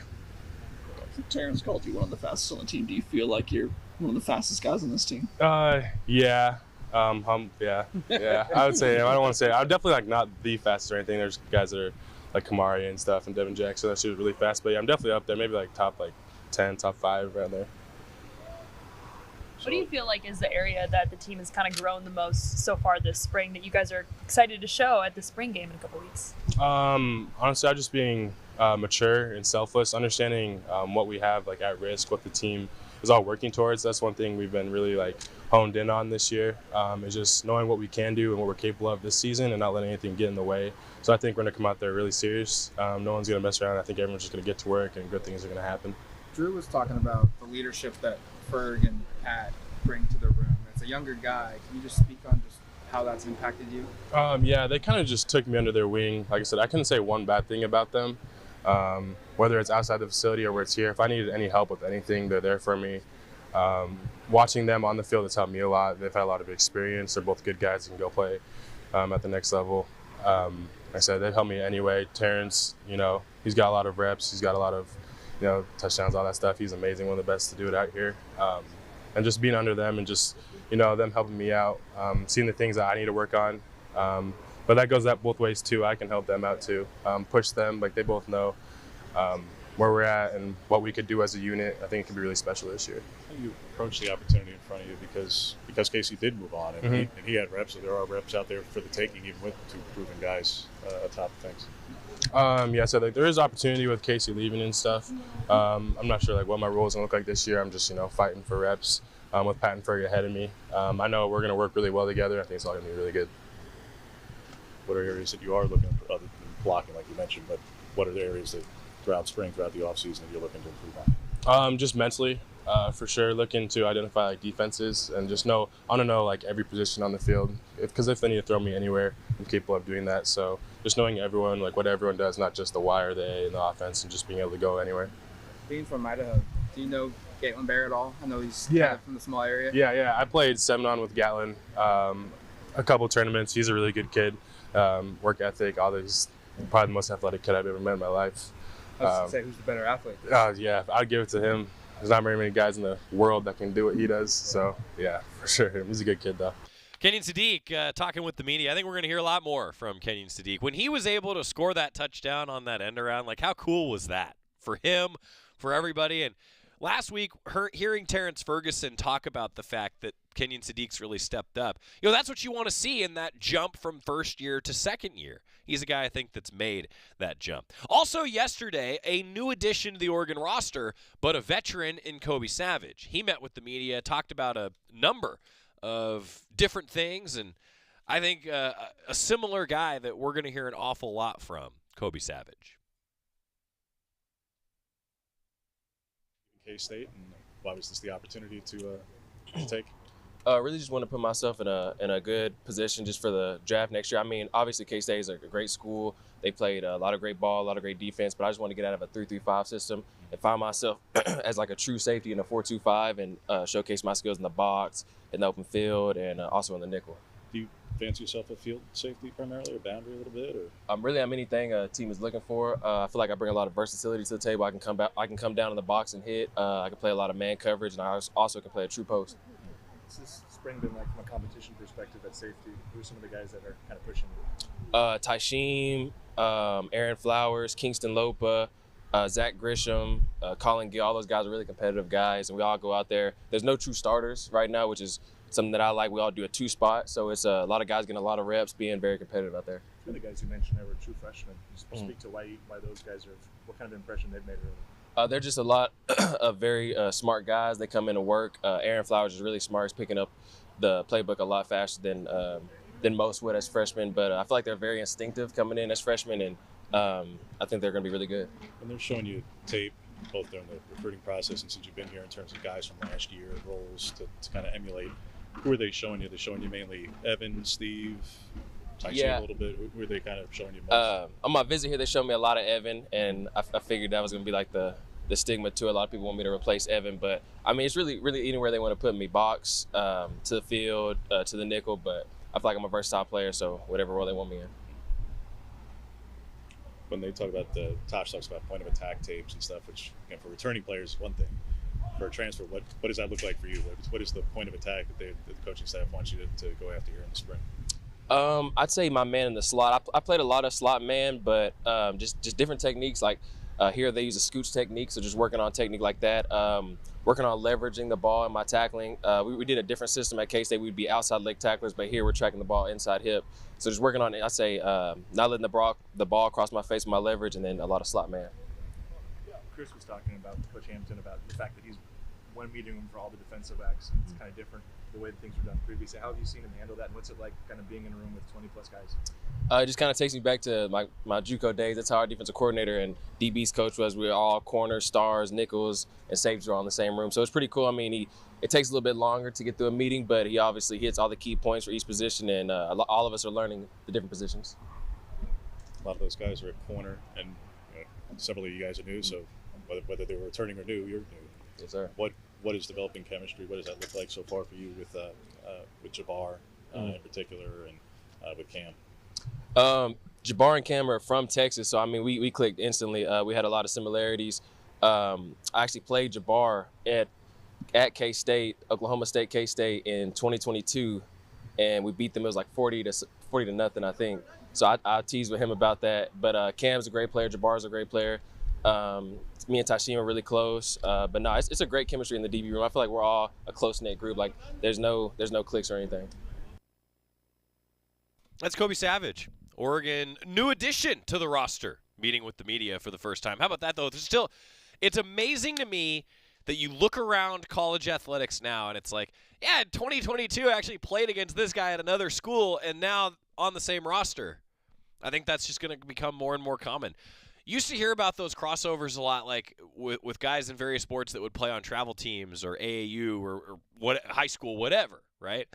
Terrence called you one of the fastest on the team. Do you feel like you're one of the fastest guys on this team? Yeah. Yeah. I would say, I don't want to say, I'm definitely like not the fastest or anything. There's guys that are like Kamari and stuff and Devin Jackson. That shit was really fast. But yeah, I'm definitely up there. Maybe like top like 10, top 5 around there. What do you feel like is the area that the team has kind of grown the most so far this spring that you guys are excited to show at the spring game in a couple weeks? Honestly, I'm just being mature and selfless, understanding what we have like at risk, what the team is all working towards. That's one thing we've been really like honed in on this year, is just knowing what we can do and what we're capable of this season and not letting anything get in the way. So I think we're going to come out there really serious. No one's going to mess around. I think everyone's just going to get to work and good things are going to happen. Drew was talking about the leadership that Ferg and Pat bring to the room. As a younger guy, can you just speak on just how that's impacted you? Yeah, they kind of just took me under their wing. Like I said, I couldn't say one bad thing about them. Whether it's outside the facility or where it's here, if I needed any help with anything, they're there for me. Watching them on the field has helped me a lot. They've had a lot of experience. They're both good guys and can go play at the next level. Like I said, they've helped me anyway. Terrence, he's got a lot of reps. He's got a lot of, touchdowns, all that stuff. He's amazing, one of the best to do it out here. And just being under them and just, them helping me out, seeing the things that I need to work on. But that goes both ways too. I can help them out too, push them. Like they both know where we're at and what we could do as a unit. I think it could be really special this year. How do you approach the opportunity in front of you? Because Casey did move on and he had reps, so there are reps out there for the taking, even with 2 proven guys atop of things. So there is opportunity with Casey leaving and stuff. I'm not sure like what my role is gonna look like this year. I'm just fighting for reps with Pat and Ferg ahead of me. I know we're gonna work really well together. I think it's all gonna be really good. What are areas that you are looking for, other than blocking, like you mentioned, but what are the areas that throughout spring, throughout the offseason, that you're looking to improve on? Just mentally, for sure, looking to identify like defenses and just I want to know like every position on the field. Because if they need to throw me anywhere, I'm capable of doing that. So just knowing everyone, like what everyone does, not just the Y or the A in the offense, and just being able to go anywhere. Being from Idaho, do you know Gaitlin Bear at all? I know he's kind of from the small area. Yeah. I played 7-on with Gatlin a couple tournaments. He's a really good kid. Work ethic, all these. Probably the most athletic kid I've ever met in my life. I was going to say, who's the better athlete? Yeah, I'd give it to him. There's not very many guys in the world that can do what he does. So, yeah, for sure. He's a good kid, though. Kenyon Sadiq talking with the media. I think we're going to hear a lot more from Kenyon Sadiq. When he was able to score that touchdown on that end around, like how cool was that for him, for everybody? And last week, hearing Terrence Ferguson talk about the fact that Kenyon Sadiq's really stepped up, that's what you want to see in that jump from first year to second year. He's a guy, I think, that's made that jump. Also yesterday, a new addition to the Oregon roster, but a veteran in Kobe Savage. He met with the media, talked about a number of different things, and I think a similar guy that we're going to hear an awful lot from. Kobe Savage. K-State, and why was this the opportunity to take? Really just want to put myself in a good position just for the draft next year. I mean, obviously K-State is a great school. They played a lot of great ball, a lot of great defense, but I just want to get out of a 3-3-5 system and find myself as like a true safety in a 4-2-5 and showcase my skills in the box, in the open field, and also in the nickel. Do you fancy yourself a field safety primarily, or boundary a little bit, or? Really, I'm anything a team is looking for. I feel like I bring a lot of versatility to the table. I can come down in the box and hit. I can play a lot of man coverage, and I also can play a true post. What's this spring been like from a competition perspective at safety? Who are some of the guys that are kind of pushing you? Tysheem, Aaron Flowers, Kingston Lopa, Zach Grisham, Colin Gill. All those guys are really competitive guys, and we all go out there. There's no true starters right now, which is something that I like. We all do a 2-spot, so it's a lot of guys getting a lot of reps, being very competitive out there. Some of the guys you mentioned there were true freshmen. Just speak to why those guys are, what kind of impression they've made early. They're just a lot of very smart guys. They come in and work. Aaron Flowers is really smart. He's picking up the playbook a lot faster than most would as freshmen. But I feel like they're very instinctive coming in as freshmen, and I think they're going to be really good. And they're showing you tape, both during the recruiting process and since you've been here, in terms of guys from last year, roles to kind of emulate. Who are they showing you? They're showing you mainly Evan, Steve, Tysheem a little bit. Who are they kind of showing you most? On my visit here, they showed me a lot of Evan, and I figured that was going to be like the stigma to a lot of people want me to replace Evan, but I mean, it's really anywhere they want to put me, box, to the field, to the nickel, but I feel like I'm a versatile player, so whatever role they want me in. When they talk about Tosh talks about point of attack tapes and stuff, which again, for returning players is one thing. For a transfer, what does that look like for you? What is the point of attack that the coaching staff wants you to go after here in the spring? I'd say my man in the slot. I played a lot of slot man, but just different techniques. Like here they use a scooch technique, so just working on technique like that. Working on leveraging the ball and my tackling. We did a different system at K-State. We'd be outside leg tacklers, but here we're tracking the ball inside hip. So just working on it. I say not letting the ball cross my face with my leverage, and then a lot of slot man. Chris was talking about Coach Hampton about the fact that he's one meeting room for all the defensive backs. It's kind of different the way that things were done previously. How have you seen him handle that, and what's it like kind of being in a room with 20-plus guys? It just kind of takes me back to my JUCO days. That's how our defensive coordinator and DB's coach was. We were all corners, stars, nickels, and safeties were all in the same room. So it's pretty cool. I mean, it takes a little bit longer to get through a meeting, but he obviously hits all the key points for each position, and all of us are learning the different positions. A lot of those guys are at corner, and several of you guys are new, so whether they were returning or new, you're new. Yes, sir. What is developing chemistry? What does that look like so far for you with Jabbar in particular, and with Cam? Jabbar and Cam are from Texas, so I mean we clicked instantly. We had a lot of similarities. I actually played Jabbar at K-State, Oklahoma State K-State in 2022, and we beat them. It was like 40 to nothing, I think. So I teased with him about that. But Cam's a great player. Jabbar's a great player. Me and Tysheem are really close, but no, it's a great chemistry in the DB room. I feel like we're all a close-knit group. Like there's no cliques or anything. That's Kobe Savage, Oregon, new addition to the roster, meeting with the media for the first time. How about that, though? It's amazing to me that you look around college athletics now, and it's like, yeah, 2022 actually played against this guy at another school, and now on the same roster. I think that's just going to become more and more common. Used to hear about those crossovers a lot, like with guys in various sports that would play on travel teams or AAU or what high school, whatever, right?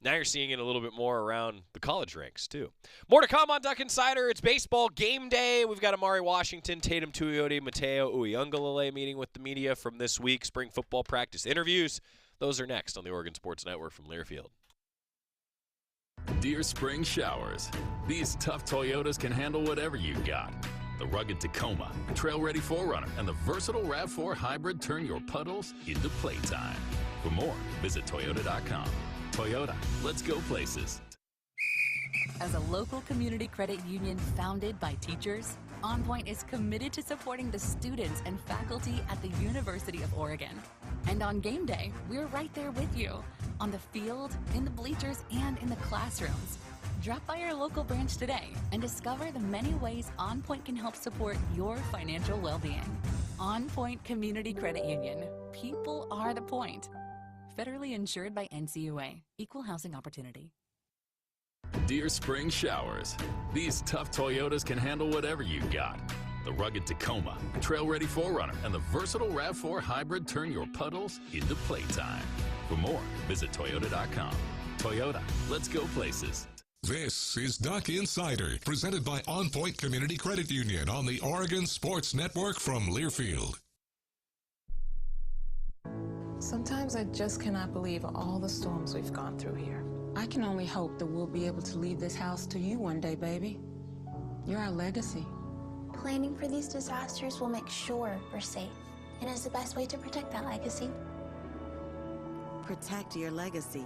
Now you're seeing it a little bit more around the college ranks, too. More to come on Duck Insider. It's baseball game day. We've got Amari Washington, Tatum Tuote, Matteo Ungeil meeting with the media from this week. Spring football practice interviews. Those are next on the Oregon Sports Network from Learfield. Dear Spring Showers, these tough Toyotas can handle whatever you got. The rugged Tacoma, trail-ready 4Runner, and the versatile RAV4 Hybrid turn your puddles into playtime. For more, visit Toyota.com. Toyota, let's go places. As a local community credit union founded by teachers, OnPoint is committed to supporting the students and faculty at the University of Oregon. And on game day, we're right there with you, on the field, in the bleachers, and in the classrooms. Drop by our local branch today and discover the many ways OnPoint can help support your financial well-being. OnPoint Community Credit Union. People are the point. Federally insured by NCUA. Equal housing opportunity. Deer Spring Showers. These tough Toyotas can handle whatever you got. The rugged Tacoma, trail-ready 4Runner, and the versatile RAV4 Hybrid turn your puddles into playtime. For more, visit Toyota.com. Toyota, let's go places. This is Duck Insider, presented by OnPoint Community Credit Union on the Oregon Sports Network from Learfield. Sometimes I just cannot believe all the storms we've gone through here. I can only hope that we'll be able to leave this house to you one day, baby. You're our legacy. Planning for these disasters will make sure we're safe, and is the best way to protect that legacy. Protect your legacy.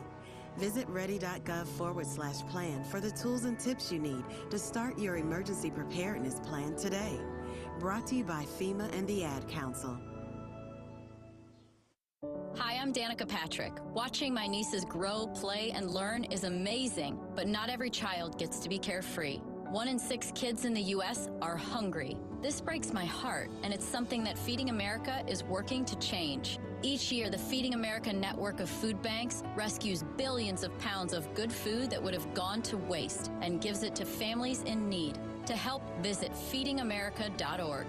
Visit ready.gov/plan for the tools and tips you need to start your emergency preparedness plan today. Brought to you by FEMA and the Ad Council. Hi, I'm Danica Patrick. Watching my nieces grow, play, and learn is amazing, but not every child gets to be carefree. 1 in 6 kids in the U.S. are hungry. This breaks my heart, and it's something that Feeding America is working to change. Each year, the Feeding America network of food banks rescues billions of pounds of good food that would have gone to waste and gives it to families in need. To help, visit feedingamerica.org.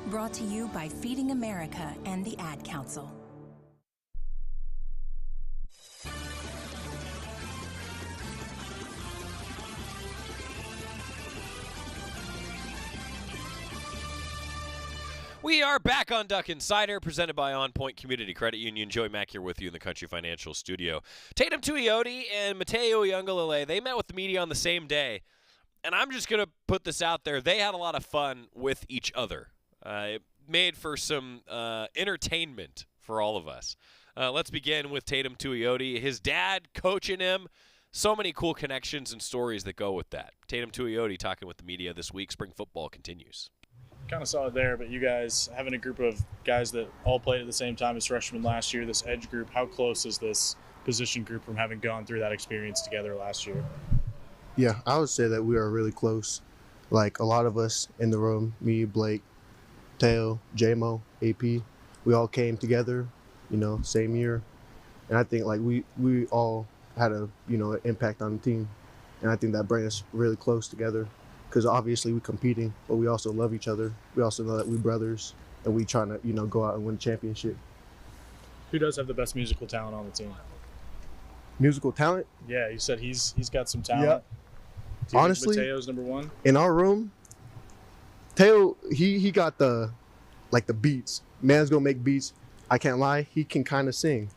Brought to you by Feeding America and the Ad Council. We are back on Duck Insider, presented by OnPoint Community Credit Union. Joey Mack here with you in the Country Financial Studio. Tatum Tuote and Matteo Ungeil, they met with the media on the same day. And I'm just going to put this out there. They had a lot of fun with each other. It made for some entertainment for all of us. Let's begin with Tatum Tuote. His dad coaching him. So many cool connections and stories that go with that. Tatum Tuote talking with the media this week. Spring football continues. Kind of saw it there, but you guys having a group of guys that all played at the same time as freshmen last year, this edge group, how close is this position group from having gone through that experience together last year? Yeah, I would say that we are really close. Like a lot of us in the room, me, Blake, Teo, JMO, AP, we all came together, same year. And I think like we all had a, an impact on the team. And I think that brings us really close together. Because obviously we're competing, but we also love each other. We also know that we're brothers, and we trying to, go out and win a championship. Who does have the best musical talent on the team? Musical talent? Yeah, you said he's got some talent. Yeah. Honestly, Mateo's number one? In our room, Teo, he got the beats. Man's gonna make beats. I can't lie, he can kind of sing.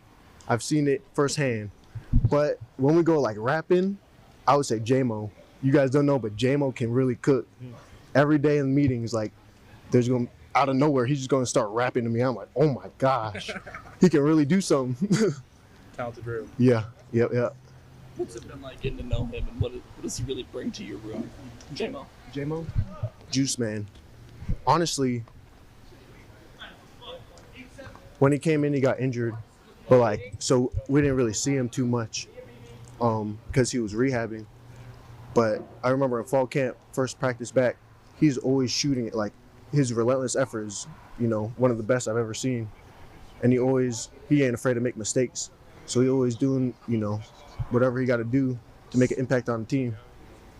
I've seen it firsthand. But when we go like rapping, I would say JMO. You guys don't know, but JMO can really cook. Every day in the meetings, like, there's going to, out of nowhere, he's just going to start rapping to me. I'm like, oh my gosh, he can really do something. Talented Drew. Yeah. What's it been like getting to know him, and what does he really bring to your room? JMO? Juice man. Honestly, when he came in, he got injured. But so we didn't really see him too much because he was rehabbing. But I remember in fall camp, first practice back, he's always shooting it. Like, his relentless effort is, one of the best I've ever seen. And he ain't afraid to make mistakes. So he always doing, whatever he got to do to make an impact on the team.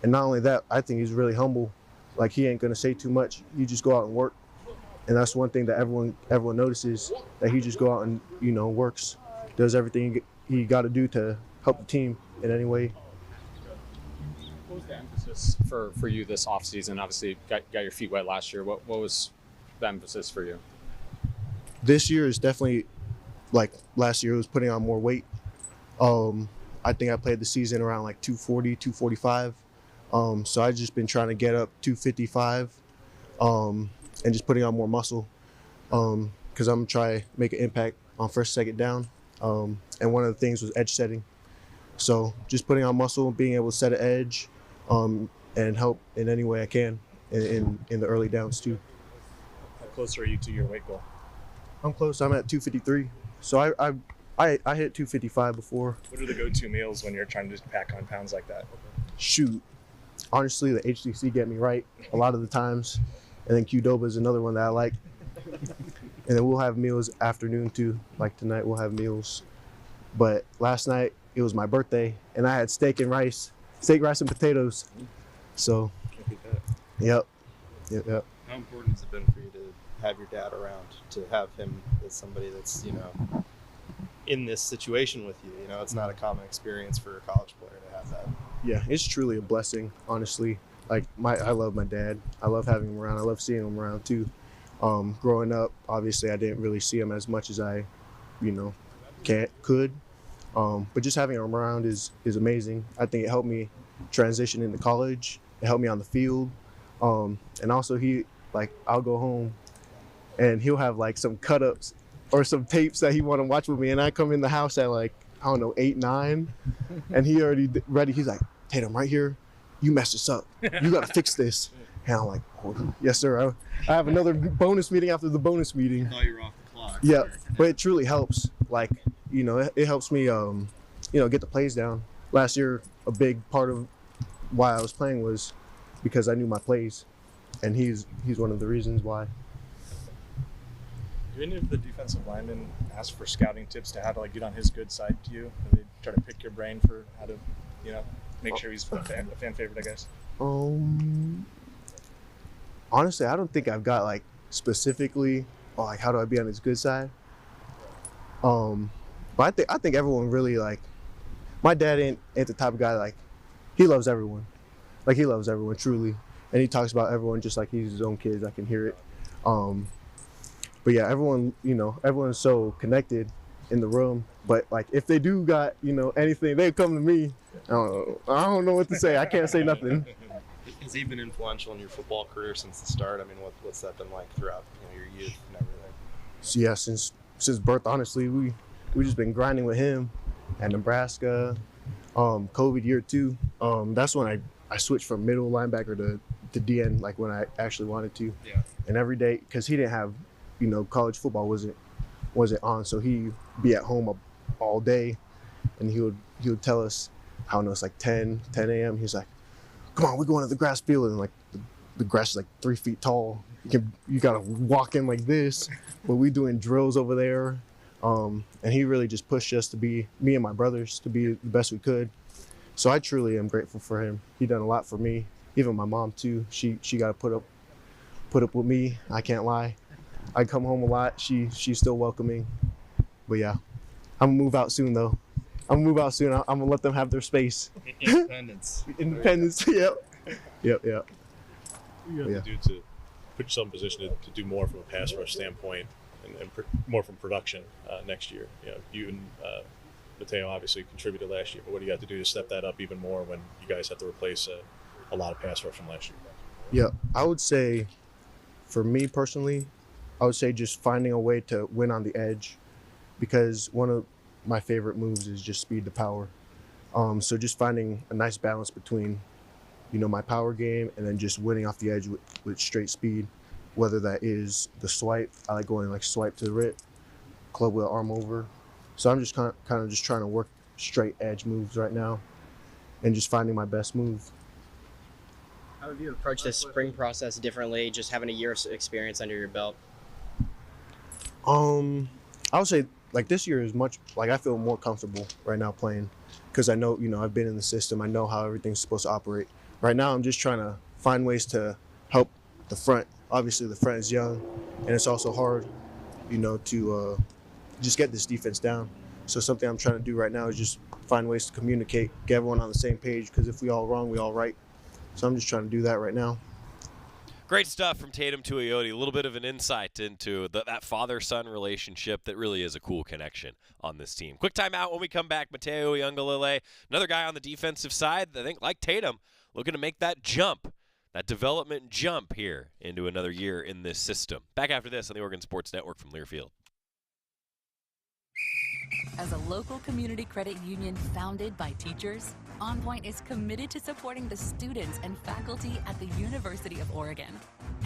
And not only that, I think he's really humble. Like, he ain't going to say too much. You just go out and work. And that's one thing that everyone notices, that he just go out and, works, does everything he got to do to help the team in any way. What was the emphasis for you this offseason? Obviously, got your feet wet last year. What was the emphasis for you? This year is definitely, like last year, it was putting on more weight. I think I played the season around like 240, 245. So I've just been trying to get up 255 and just putting on more muscle because I'm trying to make an impact on first, second down. And one of the things was edge setting. So just putting on muscle, being able to set an edge, and help in any way I can in the early downs too. How close are you to your weight goal? I'm close. I'm at 253. So I hit 255 before. What are the go-to meals when you're trying to pack on pounds like that? Shoot. Honestly, the HCC get me right a lot of the times. And then Qdoba is another one that I like. And then we'll have meals afternoon too. Like tonight we'll have meals. But last night it was my birthday and I had steak and rice steak, rice, and potatoes. So, Can't beat that. Yep. How important has it been for you to have your dad around, to have him as somebody that's, in this situation with you? It's not a common experience for a college player to have that. Yeah, it's truly a blessing, honestly. Like, I love my dad. I love having him around. I love seeing him around, too. Growing up, obviously, I didn't really see him as much as I, could. But just having him around is amazing. I think it helped me transition into college. It helped me on the field. And also I'll go home and he'll have like some cut-ups or some tapes that he want to watch with me. And I come in the house at 8, 9, and he already ready. He's like, Tatum, right here, you messed this up. You got to fix this. And I'm like, oh, yes, sir. I have another bonus meeting after the bonus meeting. I thought you were off the clock. Yeah, but it truly helps. It helps me, get the plays down. Last year, a big part of why I was playing was because I knew my plays, and he's one of the reasons why. Do any of the defensive linemen ask for scouting tips to how to get on his good side to you? Do they try to pick your brain for how to, make sure he's a fan favorite, I guess? Honestly, I don't think I've got specifically, how do I be on his good side? But I think everyone really my dad ain't the type of guy he loves everyone. He loves everyone truly, and he talks about everyone just like he's his own kids. I can hear it. But yeah, everyone, everyone's so connected in the room. But if they do got anything, they come to me. I don't know what to say. I can't say nothing. Has he been influential in your football career since the start? I mean, what's that been like throughout your youth and everything? So yeah, since birth, honestly, we just been grinding with him at Nebraska. COVID year 2, that's when I switched from middle linebacker to DN, when I actually wanted to. Yeah. And every day, because he didn't have, college football wasn't on, so he'd be at home all day, and he would tell us, I don't know, it's 10 a.m. He's like, come on, we're going to the grass field, and the grass is 3 feet tall. You gotta walk in like this, but we doing drills over there. And he really just pushed us to be, me and my brothers, to be the best we could. So I truly am grateful for him. He done a lot for me. Even my mom too. She got to put up with me. I can't lie. I come home a lot. She's still welcoming. But yeah, I'm gonna move out soon though. I'm gonna let them have their space. Independence. Independence. Yep. What do you have to do to put yourself in position to do more from a pass rush standpoint and more from production next year? You and Matteo obviously contributed last year, but what do you have to do to step that up even more when you guys have to replace a lot of pass rush from last year? Yeah, I would say, for me personally, just finding a way to win on the edge, because one of my favorite moves is just speed to power. So just finding a nice balance between, my power game and then just winning off the edge with straight speed, whether that is the swipe. I like going swipe to the rip, club with arm over. So I'm just kind of just trying to work straight edge moves right now and just finding my best move. How have you approached this spring process differently, just having a year of experience under your belt? I would say this year is much, I feel more comfortable right now playing, because I know, I've been in the system. I know how everything's supposed to operate. Right now I'm just trying to find ways to help the front. Obviously the front is young, and it's also hard, to just get this defense down. So something I'm trying to do right now is just find ways to communicate, get everyone on the same page, because if we all wrong, we all right. So I'm just trying to do that right now. Great stuff from Tatum Tuote. A little bit of an insight into that father-son relationship that really is a cool connection on this team. Quick timeout. When we come back, Matteo Ungeil, another guy on the defensive side, I think, like Tatum, looking to make that jump, that development jump here into another year in this system. Back after this on the Oregon Sports Network from Learfield. As a local community credit union founded by teachers, OnPoint is committed to supporting the students and faculty at the University of Oregon.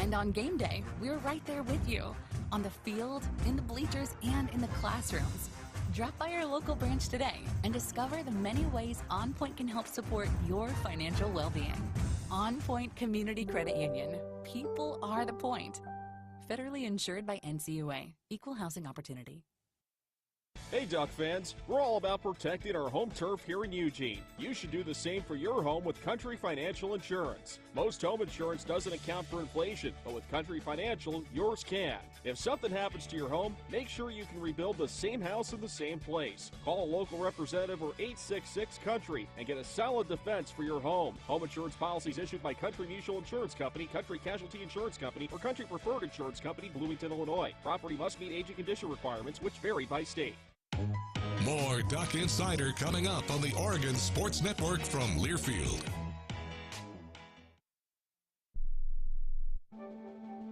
And on game day, we're right there with you, on the field, in the bleachers, and in the classrooms. Drop by our local branch today and discover the many ways OnPoint can help support your financial well-being. OnPoint Community Credit Union. People are the point. Federally insured by NCUA. Equal housing opportunity. Hey Duck fans, we're all about protecting our home turf here in Eugene. You should do the same for your home with Country Financial Insurance. Most home insurance doesn't account for inflation, but with Country Financial, yours can. If something happens to your home, make sure you can rebuild the same house in the same place. Call a local representative or 866-COUNTRY and get a solid defense for your home. Home insurance policies issued by Country Mutual Insurance Company, Country Casualty Insurance Company, or Country Preferred Insurance Company, Bloomington, Illinois. Property must meet age and condition requirements, which vary by state. More Duck Insider coming up on the Oregon Sports Network from Learfield.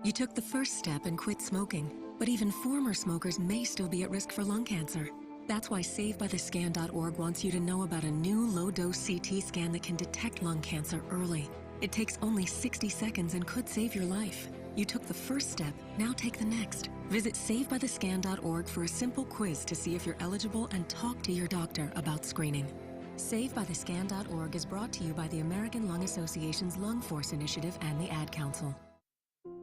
You took the first step and quit smoking, but even former smokers may still be at risk for lung cancer. That's why SaveByTheScan.org wants you to know about a new low-dose CT scan that can detect lung cancer early. It takes only 60 seconds and could save your life. You took the first step, now take the next. Visit SaveByTheScan.org for a simple quiz to see if you're eligible and talk to your doctor about screening. SaveByTheScan.org is brought to you by the American Lung Association's Lung Force Initiative and the Ad Council.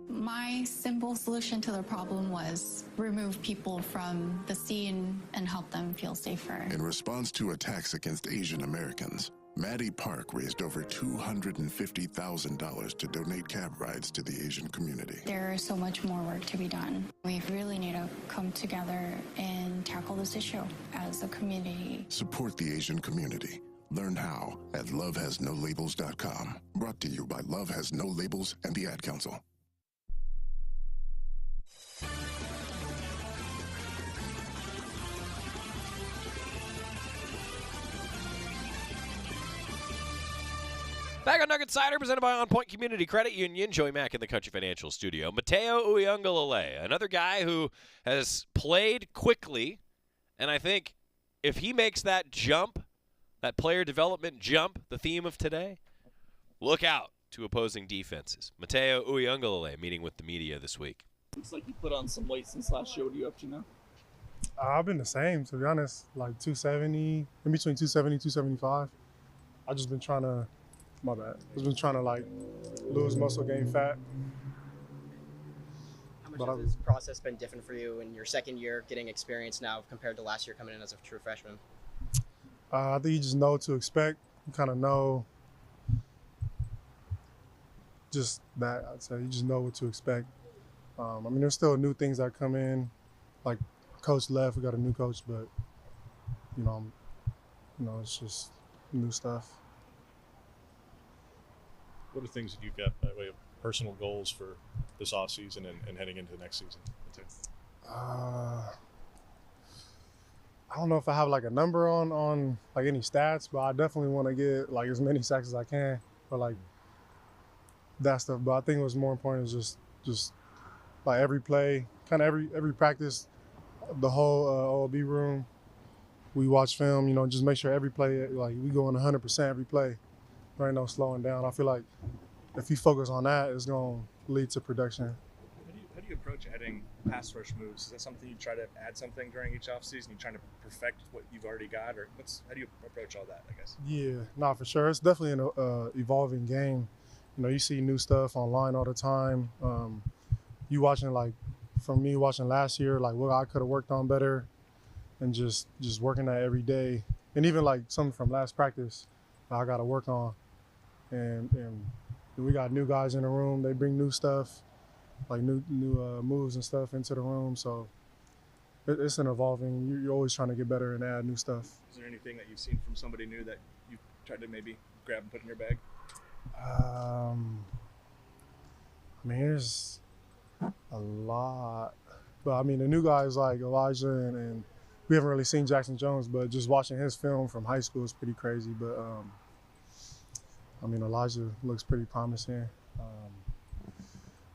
My simple solution to the problem was remove people from the scene and help them feel safer. In response to attacks against Asian Americans, Maddie Park raised over $250,000 to donate cab rides to the Asian community. There is so much more work to be done. We really need to come together and tackle this issue as a community. Support the Asian community. Learn how at lovehasnolabels.com. Brought to you by Love Has No Labels and the Ad Council. Back on Duck Insider, presented by OnPoint Community Credit Union. Joey Mack in the Country Financial Studio. Matteo Ungeil, another guy who has played quickly, and I think if he makes that jump, that player development jump, the theme of today, look out to opposing defenses. Matteo Ungeil meeting with the media this week. Looks like you put on some weight since last show. What are you up to now? I've been the same, to be honest, like 270, in between 270 and 275. I've just been trying to, my bad, I've been trying to like lose muscle, gain fat. How much has this process been different for you in your second year, getting experience now compared to last year coming in as a true freshman? I think you just know what to expect. You kind of know just that, I'd say. You just know what to expect. I mean, there's still new things that come in. Like, coach left, we got a new coach, but, it's just new stuff. What are things that you've got by way of personal goals for this offseason and heading into the next season? I don't know if I have like a number on like any stats, but I definitely want to get like as many sacks as I can, or like that stuff. But I think what's more important is just like every play, kind of every practice, the whole OLB room. We watch film, just make sure every play, like we go in 100% every play. There ain't no slowing down. I feel like if you focus on that, it's gonna lead to production. How do you approach adding pass rush moves? Is that something you try to add something during each offseason? You trying to perfect what you've already got, or how do you approach all that, I guess? Yeah, no, for sure. It's definitely an evolving game. You see new stuff online all the time. You watching, like, from me watching last year, like what I could have worked on better, and just working that every day. And even like something from last practice that I got to work on. And we got new guys in the room. They bring new stuff, like new moves and stuff into the room. So it's an evolving. You're always trying to get better and add new stuff. Is there anything that you've seen from somebody new that you tried to maybe grab and put in your bag? I mean, there's a lot. But I mean, the new guys like Elijah and we haven't really seen Jackson Jones, but just watching his film from high school is pretty crazy. But I mean, Elijah looks pretty promising.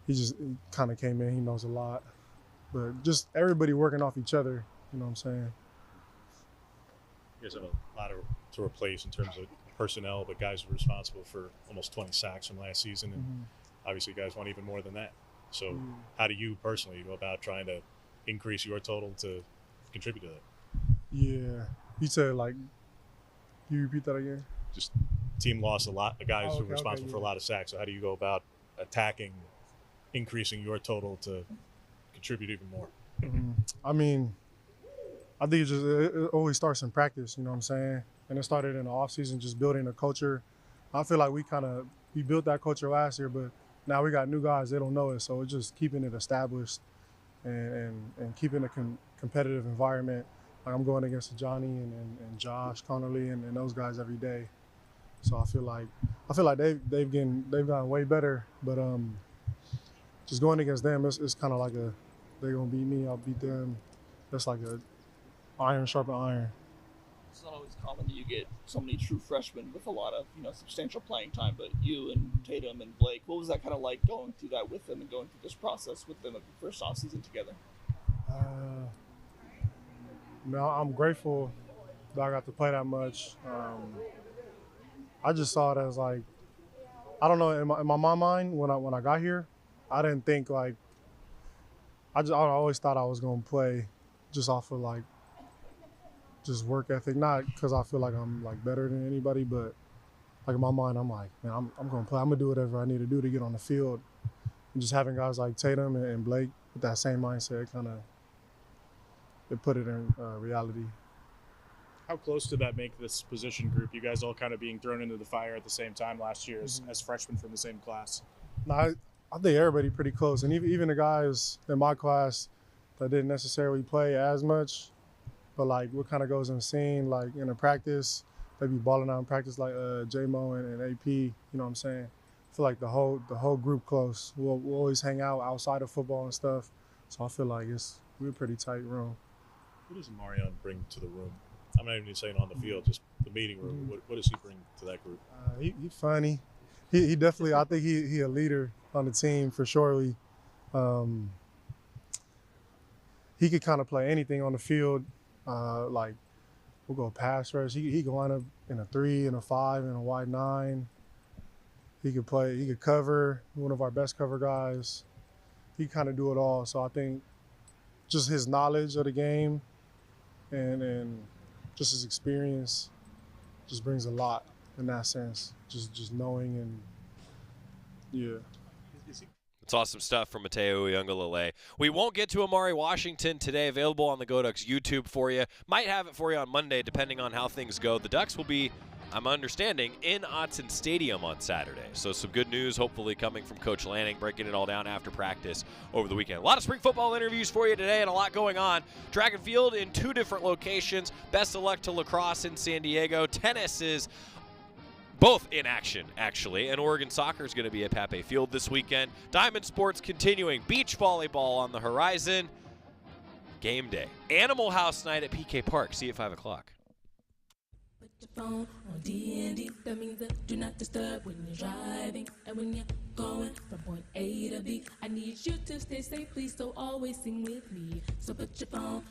He kind of came in, he knows a lot. But just everybody working off each other, you know what I'm saying? You guys have a lot to replace in terms of personnel, but guys were responsible for almost 20 sacks from last season, and obviously you guys want even more than that. So how do you personally go about trying to increase your total to contribute to that? Yeah. You said, like, can you repeat that again? Just team lost a lot of guys who were responsible for a lot of sacks. So how do you go about attacking, increasing your total to contribute even more? I mean, I think it always starts in practice, you know what I'm saying? And it started in the off season, just building a culture. I feel like we built that culture last year, but now we got new guys, they don't know it. So it's just keeping it established and keeping a competitive environment. Like I'm going against Johnny and Josh Connerly and those guys every day. So I feel like they've gotten way better. But just going against them, it's kind of like they're gonna beat me, I'll beat them. That's like a iron sharpen iron. It's not always common that you get so many true freshmen with a lot of substantial playing time. But you and Tatum and Blake, what was that kind of like going through that with them and going through this process with them at the first off season together? No, I'm grateful that I got to play that much. I just saw it as like, I don't know, in my mind when I got here, I didn't think like, I always thought I was gonna play just off of like, just work ethic, not because I feel like I'm like better than anybody, but like in my mind, I'm like, man, I'm gonna play. I'm gonna do whatever I need to do to get on the field. And just having guys like Tatum and Blake with that same mindset, it put it in reality. How close did that make this position group? You guys all kind of being thrown into the fire at the same time last year as freshmen from the same class. No, I think everybody pretty close, and even the guys in my class that didn't necessarily play as much, but like what kind of goes unseen, like in a practice, they be balling out in practice like J-Mo and AP. You know what I'm saying? I feel like the whole group close. We'll always hang out outside of football and stuff, so I feel like we're a pretty tight room. What does Marion bring to the room? I'm not even saying on the field, just the meeting room. What does he bring to that group? He's funny. He definitely, I think he a leader on the team for sure. He could kind of play anything on the field. Like we'll go pass rush. He can line up in a 3, in a 5, in a wide 9. He could play. He could cover. One of our best cover guys. He kind of do it all. So I think just his knowledge of the game and just his experience just brings a lot in that sense. Just knowing and yeah. It's awesome stuff from Matteo Ungeil. We won't get to Amari Washington today. Available on the Go Ducks YouTube for you. Might have it for you on Monday, depending on how things go. The Ducks will be, I'm understanding, in Autzen Stadium on Saturday. So some good news, hopefully, coming from Coach Lanning, breaking it all down after practice over the weekend. A lot of spring football interviews for you today and a lot going on. Track and field in 2 different locations. Best of luck to lacrosse in San Diego. Tennis is both in action, actually, and Oregon soccer is going to be at Pape Field this weekend. Diamond sports continuing. Beach volleyball on the horizon. Game day. Animal House night at PK Park. See you at 5 o'clock. Put your phone on D&D. That means that do not disturb when you're driving. And when you're going from point A to B, I need you to stay safe, please, so always sing with me. So put your phone on